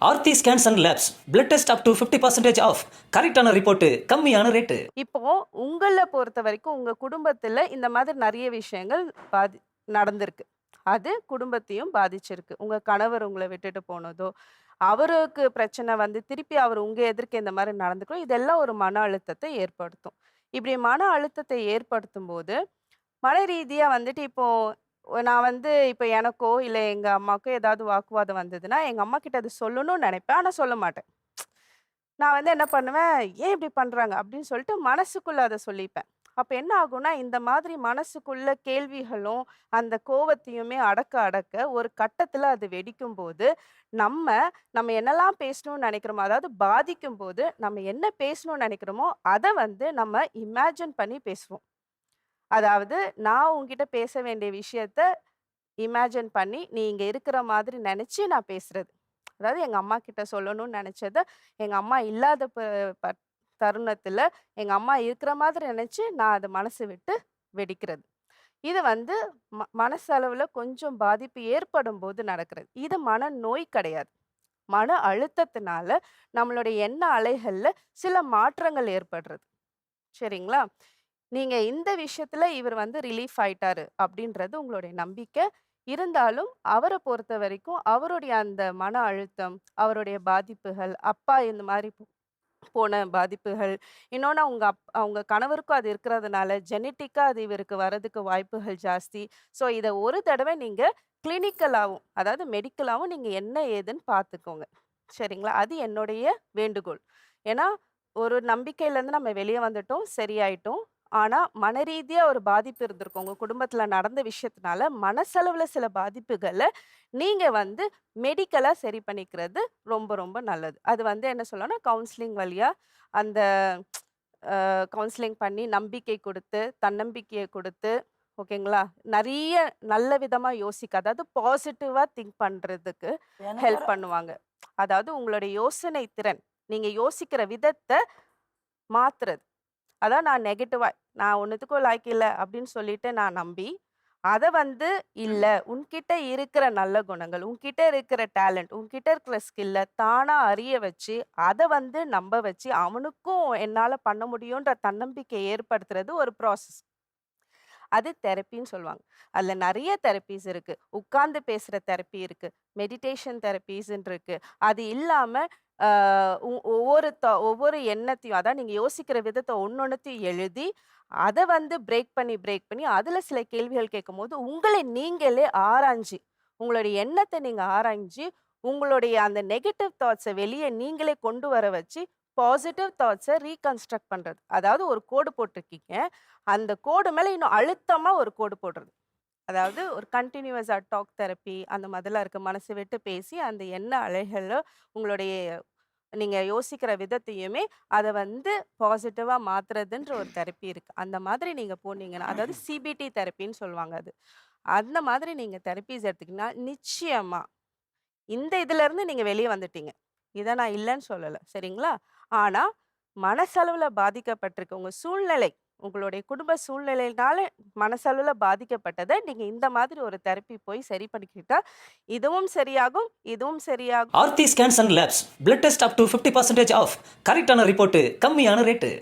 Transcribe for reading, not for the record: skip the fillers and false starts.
Aarthi scans and labs blood test up to 50% off. கரெக்டான report, கம்மியான rate. இப்போ உங்கள பொறுத்த வரைக்கும் உங்க குடும்பத்துல இந்த மாதிரி நிறைய விஷயங்கள் நடந்திருக்கு. அது குடும்பத்தையும் பாதிச்சிருக்கு. உங்க கணவர் உங்கள விட்டுட்டு போனதோ, அவருக்கு பிரச்சனை வந்து திருப்பி அவர் உங்க எதிர்க்க இந்த மாரி நடந்துக்கும். இதெல்லாம் ஒரு மன அழுத்தத்தை ஏற்படுத்தும். இப்படி மன அழுத்தத்தை ஏற்படுத்தும்போது, மன ரீதியா வந்துட்டு இப்போ நான் வந்து இப்ப எனக்கோ, இல்ல எங்க அம்மாக்கோ ஏதாவது வாக்குவாதம் வந்ததுன்னா, எங்க அம்மாகிட்ட அது சொல்லணும்னு நெனைப்பேன். ஆனா சொல்ல மாட்டேன். நான் வந்து என்ன பண்ணுவேன், "ஏன் இப்படி பண்றாங்க?" அப்படின்னு சொல்லிட்டு மனசுக்குள்ள அத சொல்லிப்பேன். அப்ப என்ன ஆகும்னா, இந்த மாதிரி மனசுக்குள்ள கேள்விகளும், அந்த கோவத்தையுமே அடக்க அடக்க ஒரு கட்டத்துல அது வெடிக்கும்போது, நம்ம நம்ம என்னலாம் பேசணும்னு நெனைக்கிறோமோ, அதாவது பாதிக்கும்போது, நம்ம என்ன பேசணும்னு நெனைக்கிறோமோ, அத வந்து நம்ம இமேஜின் பண்ணி பேசுவோம். அதாவது நான் உன்கிட்ட பேச வேண்டிய விஷயத்த இமேஜின் பண்ணி, நீ இங்க இருக்கிற மாதிரி நெனச்சு நான் பேசுறது. அதாவது எங்க அம்மாகிட்ட சொல்லணும்னு நெனச்சத, எங்க அம்மா இல்லாத ப தருணத்தில, எங்க அம்மா இருக்கிற மாதிரி நெனச்சு, நான் அத மனசு விட்டு வெடிக்கிறது. இது வந்து மனசளவுல கொஞ்சம் பாதிப்பு ஏற்படும்போது நடக்கிறது. இது மனநோய் கிடையாது. மன அழுத்தத்தினால நம்மளுடைய எண்ண அலைகள்ல சில மாற்றங்கள் ஏற்படுறது. சரிங்களா? நீங்க இந்த விஷயத்துல இவர் வந்து ரிலீஃப் ஆயிட்டாரு அப்படின்றது உங்களுடைய நம்பிக்கை. இருந்தாலும் அவர பொறுத்தவரைக்கும் அவருடைய அந்த மன அழுத்தம், அவருடைய பாதிப்புகள், அப்பா இந்த மாரி போன பாதிப்புகள், இன்னொன்னு அவங்க கணவருக்கும் அது இருக்கிறதுனால ஜெனடிக்கா அது இவருக்கு வரதுக்கு வாய்ப்புகள் ஜாஸ்தி. ஸோ இத ஒரு தடவ நீங்க கிளினிக்கலாவும், அதாவது மெடிக்கலாவும் நீங்க என்ன ஏதுன்னு பார்த்துக்கோங்க. சரிங்களா? அது என்னுடைய வேண்டுகோள். ஏன்னா, ஒரு நம்பிக்கையிலேருந்து நம்ம வெளிய வந்துட்டோம், சரியாயிட்டோம். ஆனா, மனரீதியா ஒரு பாதிப்பு இருந்திருக்கும். உங்க குடும்பத்தில நடந்த விஷயத்தினால, மனசளவுல சில பாதிப்புகள நீங்க வந்து மெடிக்கலா சரி பண்ணிக்கிறது ரொம்ப, ரொம்ப நல்லது. அது வந்து என்ன சொல்லலாம்னா, கவுன்சிலிங் வழியா அந்த கவுன்சிலிங் பண்ணி நம்பிக்கை குடுத்து, தன்னம்பிக்கைய குடுத்து, ஓகேங்களா? நெறைய நல்ல விதமா யோசிக்க, அதாவது பாசிட்டிவா திங்க் பண்றதுக்கு ஹெல்ப் பண்ணுவாங்க. அதாவது உங்களுடைய யோசனை திறன், நீங்க யோசிக்கிற விதத்த மாத்துறது. அதான் நான் நெகட்டிவா, நான் ஒண்ணுத்துக்கும் லாயக்கு இல்ல அப்படின்னு சொல்லிட்டு நான் நம்பி, அத வந்து இல்ல உன்கிட்ட இருக்கிற நல்ல குணங்கள், உன்கிட்ட இருக்கிற டேலண்ட், உன்கிட்ட இருக்கிற ஸ்கில்ல தானா அறிய வச்சு, அத வந்து நம்ப வச்சு, அவனுக்கும் என்னால பண்ண முடியுன்ற தன்னம்பிக்கை ஏற்படுத்துறது ஒரு ப்ராசஸ். அது தெரப்பின்னு சொல்லுவாங்க. அதுல நெறைய தெரப்பீஸ் இருக்கு. உட்கார்ந்து பேசுற தெரப்பி இருக்கு. மெடிடேஷன் தெரப்பீஸ்ன்னு இருக்கு. அது இல்லாம ஆ ஒவ்வொரு எண்ணத்தையும், அதான் நீங்க யோசிக்கிற விதத்த ஒண்ணொண்ணுத்தையும் எழுதி, அத வந்து பிரேக் பண்ணி அதுல சில கேள்விகள் கேட்கும்போது, உங்களை நீங்களே ஆராய்ஞ்சு, உங்களுடைய எண்ணத்த நீங்க ஆராய்ஞ்சு, உங்களுடைய அந்த நெகட்டிவ் தாட்ஸ வெளிய நீங்களே கொண்டு வர வச்சு, பாசிட்டிவ் தாட்ஸ ரீகன்ஸ்ட்ரக்ட் பண்றது. அதாவது ஒரு கோடு போட்டிருக்கீங்க. அந்த கோடு மேல இன்னும் அழுத்தமா ஒரு கோடு போடுறது. அதாவது ஒரு கன்டினியூவஸா டாக் தெரப்பி அந்த மாதிரிலாம் இருக்கு. மனசு விட்டு பேசி அந்த எண்ண அலைகள்ல உங்களுடைய நீங்க யோசிக்கிற விதத்தையுமே அத வந்து பாசிட்டிவா மாத்துறதுன்ற ஒரு தெரப்பி இருக்கு. அந்த மாதிரி நீங்க போனீங்கன்னா, அதாவது சிபிடி தெரப்பின்னு சொல்லுவாங்க அது. அந்த மாதிரி நீங்க தெரப்பீஸ் எடுத்தீங்கன்னா, நிச்சயமா இந்த இதுலருந்து நீங்க வெளிய வந்துட்டீங்க. இத நான் இல்லன்னு சொல்லல. சரிங்களா? ஆனா, மனசளவுல பாதிக்கப்பட்டிருக்க உங்க சூழ்நிலை, உங்களுடைய குடும்ப சூழ்நிலையினால மனசளவுல பாதிக்கப்பட்டத நீங்க இந்த மாதிரி ஒரு தெரப்பி போய் சரி பண்ணிக்கிட்டா, இதுவும் சரியாகும், இதுவும் சரியாகும். Aarthi scans and labs blood test up to 50% off. கரெக்டான ரிப்போர்ட், கம்மியான ரேட்டு.